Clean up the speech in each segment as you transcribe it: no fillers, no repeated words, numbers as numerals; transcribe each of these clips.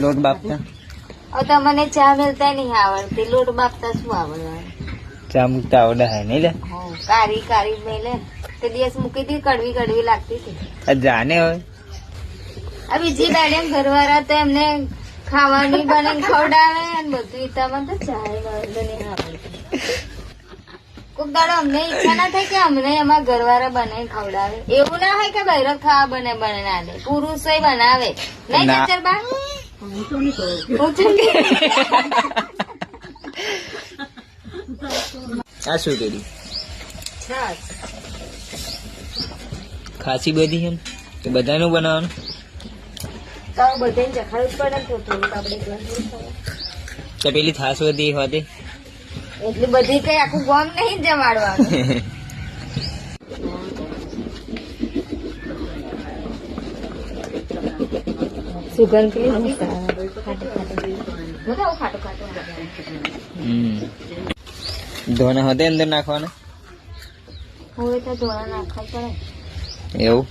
લોટ બાપતા હવે તમને ચા મેલતા નહીં આવડતી, લોટ બાપતા શું આવડવાનું? ચા મૂકતા આવડે હે નહીં લે કારી કારી મેલે તે દિવસ મૂકી હતી, કડવી કડવી લાગતી હતી. આ જાને હવે આ બીજી બેડે ઘરવાળા તો એમને ખાવાની બને ખવડાવે અને બધું. તમને તો ચાય વાળો નહીં આવડતું. કોક દાડો અમને ઈચ્છા ના થાય કે અમને એમાં ઘરવાળા બનાવી ખવડાવે. એવું ના હોય કે બહેરો ખાવા બને ના દે, પુરુષો બનાવે નહીં. ના. ચચર બા આ શું કર્યું ખાસી બધી એમ તો બધાનું બનાવવાનું બધાને ચખાડવું પડે ને થોડું આપણે તો પેલી થાસ બધી હોતી એટલી બધી કઈ આખું ગામ નહીં જમાડવાનું. સુગંધ કેવી ધોના હોતે અંદર નાખવાના હોય તો ધોળા નાખવા પડે. એવું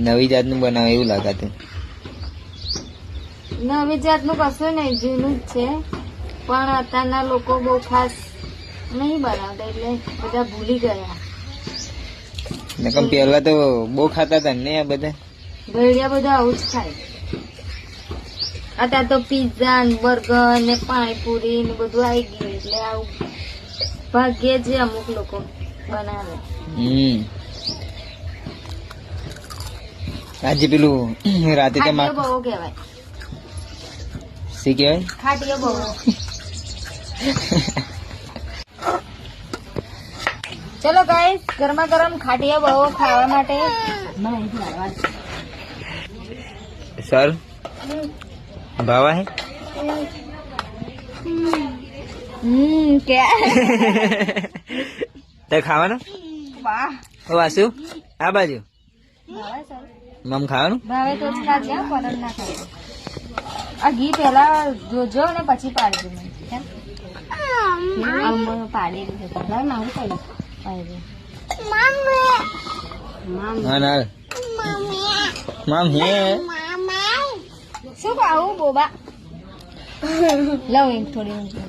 નવી જાતનું બનાવે એવું લાગાતું. નવી જાતનું કશું નહીં, જૂનું જ છે. પણ અત્યારના લોકો બહુ ખાસ નહીં બનાવતા એટલે બધા ભૂલી ગયા. નકમ પેલા તો બહુ ખાતા હતા ને આ બધા ભેળિયા બધા આવું જ ખાય. અત્યારે તો પીઝા ને બર્ગર ને પાણીપુરી ને બધું આવી ગયું એટલે આવું ભાગ્યે જ અમુક લોકો બનાવે. આજે પેલું રાતે તો ખાટીઓ બહુ કહેવાય. શી કહેવાય ખાટીઓ બહુ. ચલો ગાઈસ, ગરમા ગરમ ખાટીઓ બહુ ખાવા માટે સર ભાવા હે क्या તે ખાવાનું वाह ઓ વાસુ આ બાજુ भावे सर મમ ખાવાનું भावे तो खाजे परम ना खाजे आ घी पहला જોજો ને પછી પાડજો મને કેમ આમ પાડી દીધું તો લાવ મારું પાડી પાડી હા ના મમ હે શું ખાવું બોબા લઉં એક થોડી